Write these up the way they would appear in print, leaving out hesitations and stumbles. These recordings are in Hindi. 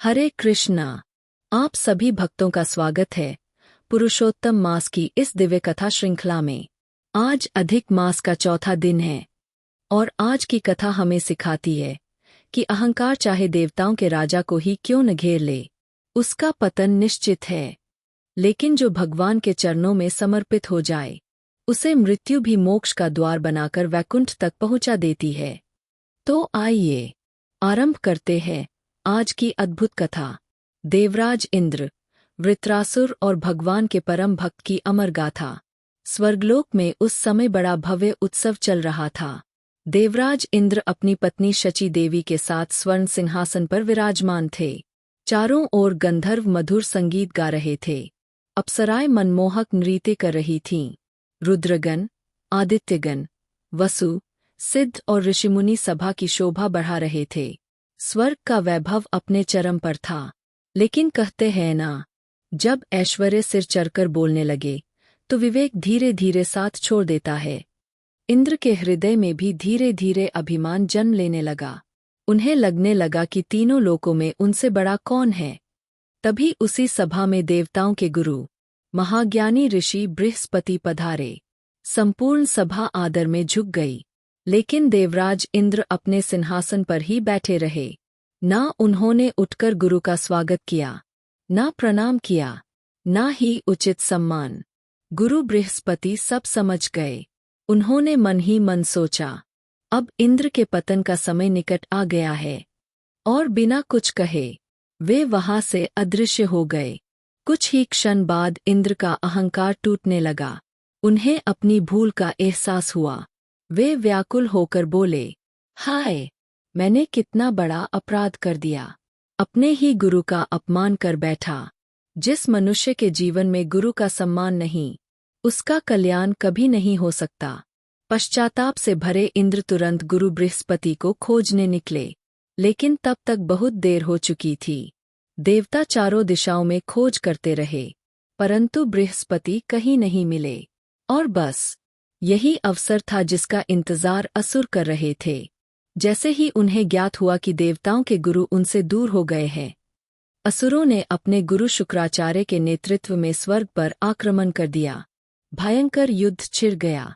हरे कृष्णा। आप सभी भक्तों का स्वागत है पुरुषोत्तम मास की इस दिव्य कथा श्रृंखला में। आज अधिक मास का चौथा दिन है और आज की कथा हमें सिखाती है कि अहंकार चाहे देवताओं के राजा को ही क्यों न घेर ले, उसका पतन निश्चित है। लेकिन जो भगवान के चरणों में समर्पित हो जाए, उसे मृत्यु भी मोक्ष का द्वार बनाकर वैकुंठ तक पहुंचा देती है। तो आइए आरंभ करते हैं आज की अद्भुत कथा। देवराज इंद्र, वृत्रासुर और भगवान के परम भक्त की अमर गाथा। स्वर्गलोक में उस समय बड़ा भव्य उत्सव चल रहा था। देवराज इंद्र अपनी पत्नी शची देवी के साथ स्वर्ण सिंहासन पर विराजमान थे। चारों ओर गंधर्व मधुर संगीत गा रहे थे। अप्सराएं मनमोहक नृत्य कर रही थीं। रुद्रगण, आदित्यगण, वसु, सिद्ध और ऋषिमुनि सभा की शोभा बढ़ा रहे थे। स्वर्ग का वैभव अपने चरम पर था। लेकिन कहते हैं ना, जब ऐश्वर्य सिर चढ़कर बोलने लगे तो विवेक धीरे धीरे साथ छोड़ देता है। इंद्र के हृदय में भी धीरे धीरे अभिमान जन्म लेने लगा। उन्हें लगने लगा कि तीनों लोकों में उनसे बड़ा कौन है। तभी उसी सभा में देवताओं के गुरु महाज्ञानी ऋषि बृहस्पति पधारे। संपूर्ण सभा आदर में झुक गई। लेकिन देवराज इंद्र अपने सिंहासन पर ही बैठे रहे। ना उन्होंने उठकर गुरु का स्वागत किया, ना प्रणाम किया, ना ही उचित सम्मान। गुरु बृहस्पति सब समझ गए। उन्होंने मन ही मन सोचा, अब इंद्र के पतन का समय निकट आ गया है। और बिना कुछ कहे वे वहां से अदृश्य हो गए। कुछ ही क्षण बाद इंद्र का अहंकार टूटने लगा। उन्हें अपनी भूल का एहसास हुआ। वे व्याकुल होकर बोले, हाय, मैंने कितना बड़ा अपराध कर दिया। अपने ही गुरु का अपमान कर बैठा। जिस मनुष्य के जीवन में गुरु का सम्मान नहीं, उसका कल्याण कभी नहीं हो सकता। पश्चाताप से भरे इंद्र तुरंत गुरु बृहस्पति को खोजने निकले। लेकिन तब तक बहुत देर हो चुकी थी। देवता चारों दिशाओं में खोज करते रहे, परंतु बृहस्पति कहीं नहीं मिले। और बस यही अवसर था जिसका इंतजार असुर कर रहे थे। जैसे ही उन्हें ज्ञात हुआ कि देवताओं के गुरु उनसे दूर हो गए हैं, असुरों ने अपने गुरु शुक्राचार्य के नेतृत्व में स्वर्ग पर आक्रमण कर दिया। भयंकर युद्ध छिड़ गया।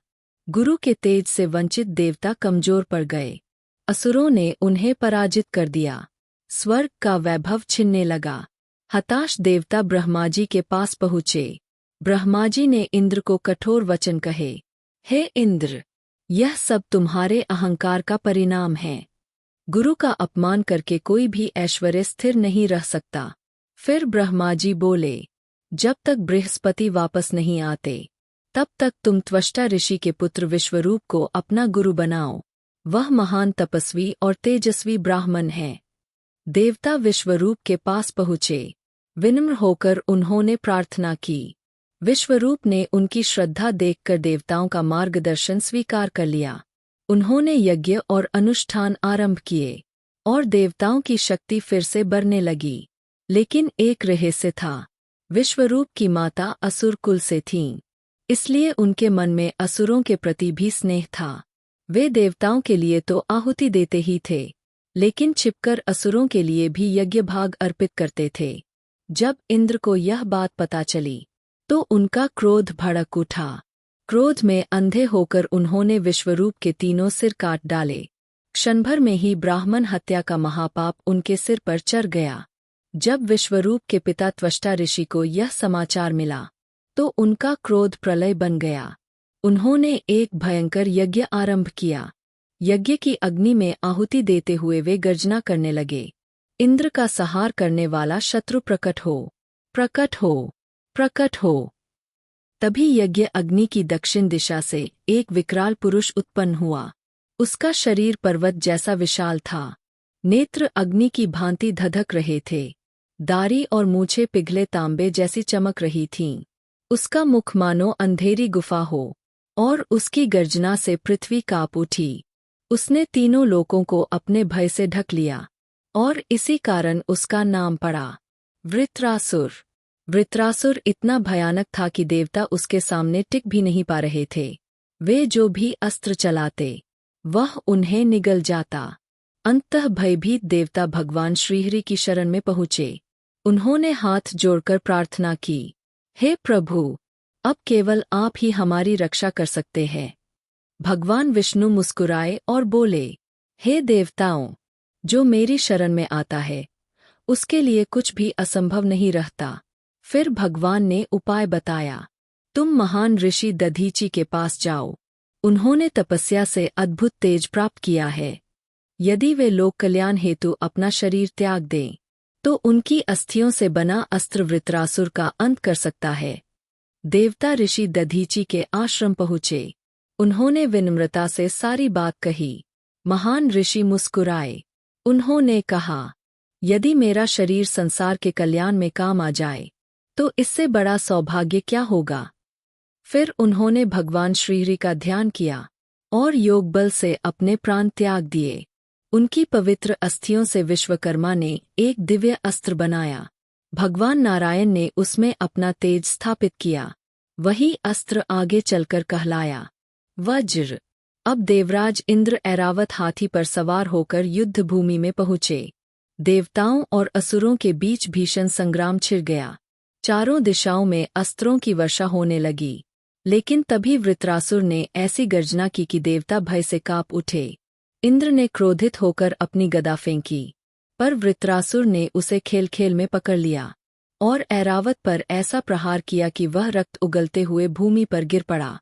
गुरु के तेज से वंचित देवता कमजोर पड़ गए। असुरों ने उन्हें पराजित कर दिया। स्वर्ग का वैभव छिनने लगा। हताश देवता ब्रह्माजी के पास पहुँचे। ब्रह्माजी ने इंद्र को कठोर वचन कहे, हे इंद्र, यह सब तुम्हारे अहंकार का परिणाम है। गुरु का अपमान करके कोई भी ऐश्वर्य स्थिर नहीं रह सकता। फिर ब्रह्माजी बोले, जब तक बृहस्पति वापस नहीं आते, तब तक तुम त्वष्टा ऋषि के पुत्र विश्वरूप को अपना गुरु बनाओ। वह महान तपस्वी और तेजस्वी ब्राह्मण है। देवता विश्वरूप के पास पहुँचे। विनम्र होकर उन्होंने प्रार्थना की। विश्वरूप ने उनकी श्रद्धा देखकर देवताओं का मार्गदर्शन स्वीकार कर लिया। उन्होंने यज्ञ और अनुष्ठान आरंभ किए और देवताओं की शक्ति फिर से बढ़ने लगी। लेकिन एक रहस्य था। विश्वरूप की माता असुर कुल से थीं, इसलिए उनके मन में असुरों के प्रति भी स्नेह था। वे देवताओं के लिए तो आहुति देते ही थे, लेकिन छिपकर असुरों के लिए भी यज्ञ भाग अर्पित करते थे। जब इंद्र को यह बात पता चली तो उनका क्रोध भड़क उठा। क्रोध में अंधे होकर उन्होंने विश्वरूप के तीनों सिर काट डाले। क्षणभर में ही ब्राह्मण हत्या का महापाप उनके सिर पर चढ़ गया। जब विश्वरूप के पिता त्वष्टा ऋषि को यह समाचार मिला तो उनका क्रोध प्रलय बन गया। उन्होंने एक भयंकर यज्ञ आरंभ किया। यज्ञ की अग्नि में आहुति देते हुए वे गर्जना करने लगे, इंद्र का संहार करने वाला शत्रु प्रकट हो, प्रकट हो, प्रकट हो। तभी यज्ञ अग्नि की दक्षिण दिशा से एक विकराल पुरुष उत्पन्न हुआ। उसका शरीर पर्वत जैसा विशाल था। नेत्र अग्नि की भांति धधक रहे थे। दाढ़ी और मूछें पिघले तांबे जैसी चमक रही थीं। उसका मुख मानो अंधेरी गुफा हो और उसकी गर्जना से पृथ्वी कांप उठी। उसने तीनों लोकों को अपने भय से ढक लिया और इसी कारण उसका नाम पड़ा वृत्रासुर। वृत्रासुर इतना भयानक था कि देवता उसके सामने टिक भी नहीं पा रहे थे। वे जो भी अस्त्र चलाते, वह उन्हें निगल जाता। अंततः भयभीत देवता भगवान श्रीहरि की शरण में पहुँचे। उन्होंने हाथ जोड़कर प्रार्थना की, हे प्रभु, अब केवल आप ही हमारी रक्षा कर सकते हैं। भगवान विष्णु मुस्कुराए और बोले, हे देवताओं, जो मेरी शरण में आता है उसके लिए कुछ भी असंभव नहीं रहता। फिर भगवान ने उपाय बताया, तुम महान ऋषि दधीची के पास जाओ। उन्होंने तपस्या से अद्भुत तेज प्राप्त किया है। यदि वे लोक कल्याण हेतु अपना शरीर त्याग दें तो उनकी अस्थियों से बना अस्त्र वृत्रासुर का अंत कर सकता है। देवता ऋषि दधीची के आश्रम पहुँचे। उन्होंने विनम्रता से सारी बात कही। महान ऋषि मुस्कुराए। उन्होंने कहा, यदि मेरा शरीर संसार के कल्याण में काम आ जाए तो इससे बड़ा सौभाग्य क्या होगा। फिर उन्होंने भगवान श्रीहरि का ध्यान किया और योग बल से अपने प्राण त्याग दिए। उनकी पवित्र अस्थियों से विश्वकर्मा ने एक दिव्य अस्त्र बनाया। भगवान नारायण ने उसमें अपना तेज स्थापित किया। वही अस्त्र आगे चलकर कहलाया वज्र। अब देवराज इंद्र ऐरावत हाथी पर सवार होकर युद्ध भूमि में पहुँचे। देवताओं और असुरों के बीच भीषण संग्राम छिड़ गया। चारों दिशाओं में अस्त्रों की वर्षा होने लगी। लेकिन तभी वृत्रासुर ने ऐसी गर्जना की कि देवता भय से काँप उठे। इंद्र ने क्रोधित होकर अपनी गदा फेंकी, पर वृत्रासुर ने उसे खेल खेल में पकड़ लिया और ऐरावत पर ऐसा प्रहार किया कि वह रक्त उगलते हुए भूमि पर गिर पड़ा।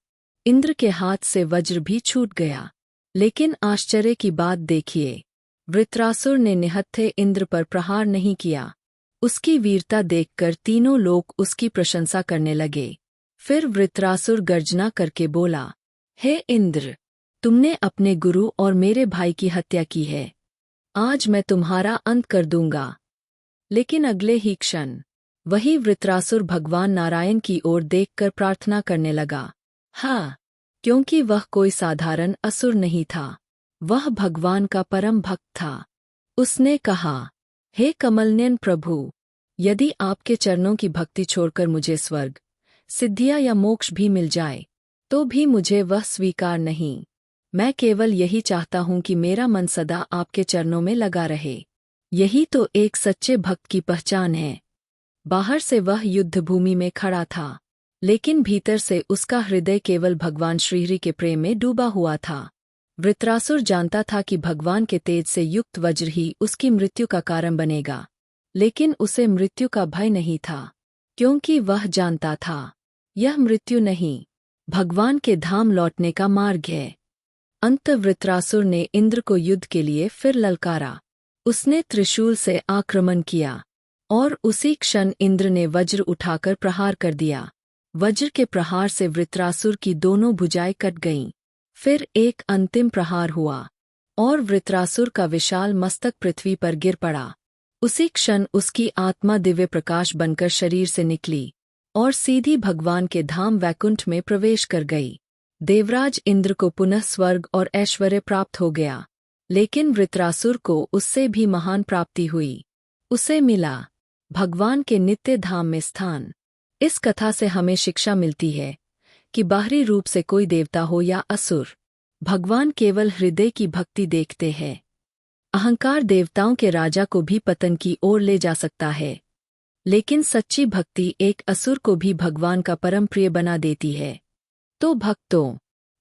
इंद्र के हाथ से वज्र भी छूट गया। लेकिन आश्चर्य की बात देखिए, वृत्रासुर ने निहत्थे इंद्र पर प्रहार नहीं किया। उसकी वीरता देखकर तीनों लोग उसकी प्रशंसा करने लगे। फिर वृत्रासुर गर्जना करके बोला, हे इंद्र, तुमने अपने गुरु और मेरे भाई की हत्या की है। आज मैं तुम्हारा अंत कर दूंगा। लेकिन अगले ही क्षण वही वृत्रासुर भगवान नारायण की ओर देखकर प्रार्थना करने लगा। हाँ, क्योंकि वह कोई साधारण असुर नहीं था, वह भगवान का परम भक्त था। उसने कहा, हे कमलनयन प्रभु, यदि आपके चरणों की भक्ति छोड़कर मुझे स्वर्ग, सिद्धियां या मोक्ष भी मिल जाए तो भी मुझे वह स्वीकार नहीं। मैं केवल यही चाहता हूँ कि मेरा मन सदा आपके चरणों में लगा रहे। यही तो एक सच्चे भक्त की पहचान है। बाहर से वह युद्धभूमि में खड़ा था, लेकिन भीतर से उसका हृदय केवल भगवान श्रीहरि के प्रेम में डूबा हुआ था। वृत्रासुर जानता था कि भगवान के तेज से युक्त वज्र ही उसकी मृत्यु का कारण बनेगा, लेकिन उसे मृत्यु का भय नहीं था, क्योंकि वह जानता था यह मृत्यु नहीं, भगवान के धाम लौटने का मार्ग है। अंत वृत्रासुर ने इंद्र को युद्ध के लिए फिर ललकारा। उसने त्रिशूल से आक्रमण किया और उसी क्षण इंद्र ने वज्र उठाकर प्रहार कर दिया। वज्र के प्रहार से वृत्रासुर की दोनों भुजाएं कट गईं। फिर एक अंतिम प्रहार हुआ और वृत्रासुर का विशाल मस्तक पृथ्वी पर गिर पड़ा। उसी क्षण उसकी आत्मा दिव्य प्रकाश बनकर शरीर से निकली और सीधी भगवान के धाम वैकुंठ में प्रवेश कर गई। देवराज इंद्र को पुनः स्वर्ग और ऐश्वर्य प्राप्त हो गया, लेकिन वृत्रासुर को उससे भी महान प्राप्ति हुई। उसे मिला भगवान के नित्य धाम में स्थान। इस कथा से हमें शिक्षा मिलती है कि बाहरी रूप से कोई देवता हो या असुर, भगवान केवल हृदय की भक्ति देखते हैं। अहंकार देवताओं के राजा को भी पतन की ओर ले जा सकता है, लेकिन सच्ची भक्ति एक असुर को भी भगवान का परम प्रिय बना देती है। तो भक्तों,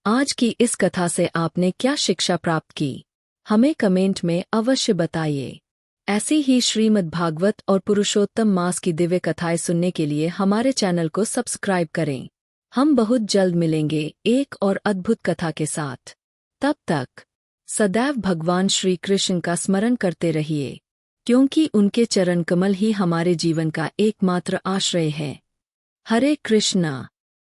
आज की इस कथा से आपने क्या शिक्षा प्राप्त की, हमें कमेंट में अवश्य बताइए। ऐसी ही श्रीमद् भागवत और पुरुषोत्तम मास की दिव्य कथाएं सुनने के लिए हमारे चैनल को सब्सक्राइब करें। हम बहुत जल्द मिलेंगे एक और अद्भुत कथा के साथ। तब तक सदैव भगवान श्री कृष्ण का स्मरण करते रहिए, क्योंकि उनके चरण कमल ही हमारे जीवन का एकमात्र आश्रय है। हरे कृष्णा।